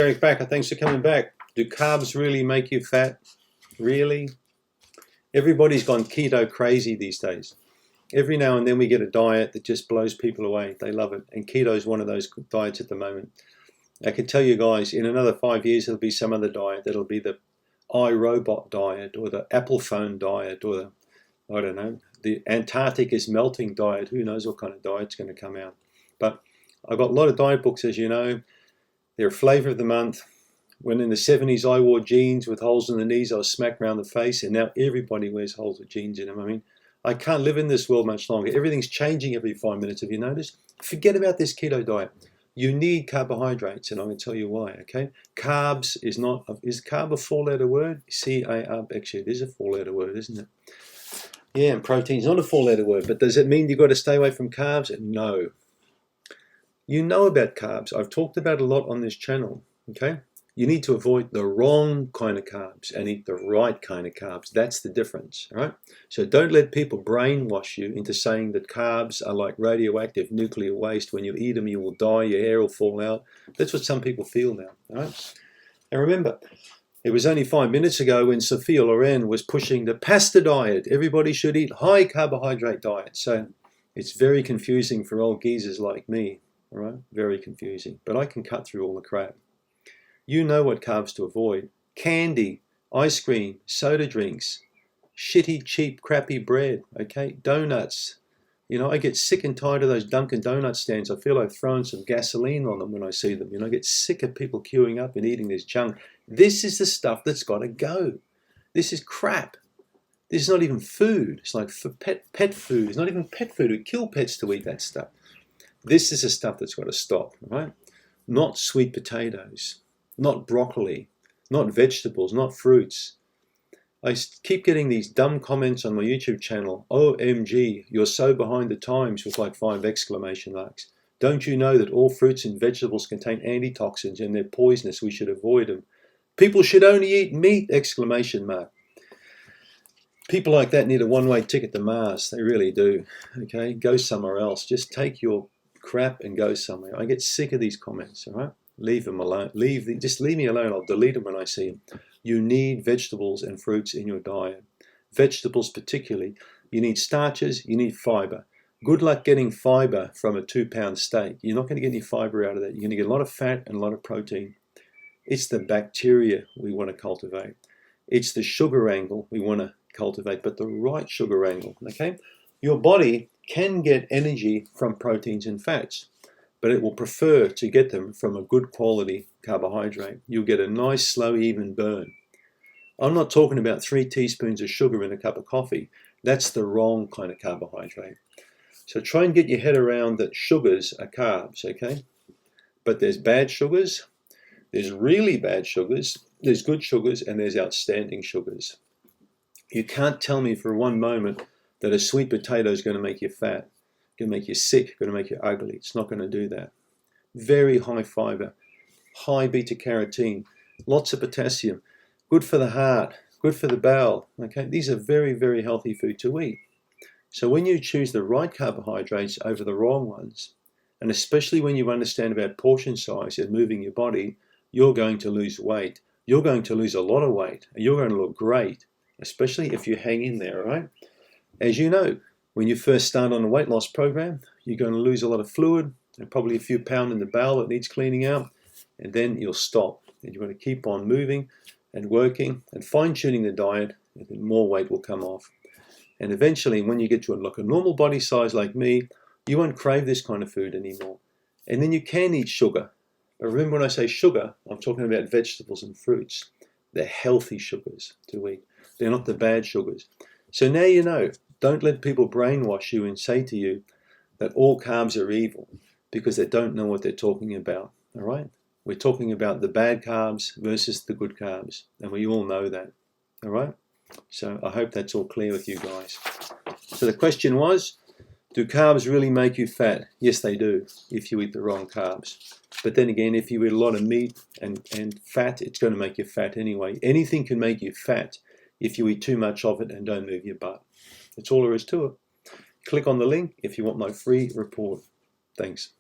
Eric Bakker, thanks for coming back. Do carbs really make you fat? Really? Everybody's gone keto crazy these days. Every now and then we get a diet that just blows people away. They love it. And keto is one of those diets at the moment. I can tell you guys, in another 5 years, there'll be some other diet. That'll be the iRobot diet or the Apple phone diet or the, I don't know, the Antarctic is melting diet. Who knows what kind of diet's going to come out. But I've got a lot of diet books, as you know. They're a flavor of the month. When in the 70s I wore jeans with holes in the knees, I was smacked around the face, and now everybody wears holes with jeans in them. I mean, I can't live in this world much longer. Everything's changing every 5 minutes. Have you noticed? Forget about this keto diet. You need carbohydrates, and I'm going to tell you why, okay? Carbs is not, is carb a four-letter word? C-A-R-B, actually, it is a four-letter word, isn't it? Yeah, and protein's not a four-letter word, but does it mean you've got to stay away from carbs? No. You know about carbs. I've talked about a lot on this channel, okay? You need to avoid the wrong kind of carbs and eat the right kind of carbs. That's the difference, all right? So don't let people brainwash you into saying that carbs are like radioactive nuclear waste. When you eat them, you will die, your hair will fall out. That's what some people feel now, all right? And remember, it was only 5 minutes ago when Sophia Loren was pushing the pasta diet. Everybody should eat high carbohydrate diet. So it's very confusing for old geezers like me, all right? Very confusing. But I can cut through all the crap. You know what carbs to avoid. Candy, ice cream, soda drinks, shitty, cheap, crappy bread, okay? Donuts. You know, I get sick and tired of those Dunkin' Donut stands. I feel like throwing some gasoline on them when I see them. You know, I get sick of people queuing up and eating this junk. This is the stuff that's got to go. This is crap. This is not even food. It's like for pet food. It's not even pet food. We kill pets to eat that stuff. This is the stuff that's got to stop, right? Not sweet potatoes. Not broccoli, not vegetables, not fruits. I keep getting these dumb comments on my YouTube channel. OMG, you're so behind the times, with like 5 exclamation marks. Don't you know that all fruits and vegetables contain antitoxins and they're poisonous? We should avoid them. People should only eat meat, exclamation mark. People like that need a one-way ticket to Mars. They really do. Okay, go somewhere else. Just take your crap and go somewhere. I get sick of these comments, all right? Leave them alone. Just leave me alone. I'll delete them when I see them. You need vegetables and fruits in your diet. Vegetables particularly. You need starches. You need fiber. Good luck getting fiber from a 2-pound steak. You're not going to get any fiber out of that. You're going to get a lot of fat and a lot of protein. It's the bacteria we want to cultivate. It's the sugar angle we want to cultivate, but the right sugar angle, okay? Your body can get energy from proteins and fats, but it will prefer to get them from a good quality carbohydrate. You'll get a nice, slow, even burn. I'm not talking about 3 teaspoons of sugar in a cup of coffee. That's the wrong kind of carbohydrate. So try and get your head around that sugars are carbs, okay? But there's bad sugars, there's really bad sugars, there's good sugars, and there's outstanding sugars. You can't tell me for one moment that a sweet potato is going to make you fat. Going to make you sick, going to make you ugly. It's not going to do that. Very high fiber, high beta carotene, lots of potassium, good for the heart, good for the bowel. Okay, these are very, very healthy food to eat. So when you choose the right carbohydrates over the wrong ones, and especially when you understand about portion size and moving your body, you're going to lose weight. You're going to lose a lot of weight, and you're going to look great, especially if you hang in there, all right? As you know, when you first start on a weight loss program, you're going to lose a lot of fluid and probably a few pounds in the bowel that needs cleaning out, and then you'll stop. And you're going to keep on moving and working and fine-tuning the diet, and then more weight will come off. And eventually, when you get to a normal body size like me, you won't crave this kind of food anymore. And then you can eat sugar. But remember, when I say sugar, I'm talking about vegetables and fruits. They're healthy sugars to eat. They're not the bad sugars. So now you know. Don't let people brainwash you and say to you that all carbs are evil, because they don't know what they're talking about, all right? We're talking about the bad carbs versus the good carbs, and we all know that, all right? So I hope that's all clear with you guys. So the question was, do carbs really make you fat? Yes, they do, if you eat the wrong carbs. But then again, if you eat a lot of meat and fat, it's going to make you fat anyway. Anything can make you fat if you eat too much of it and don't move your butt. That's all there is to it. Click on the link if you want my free report. Thanks.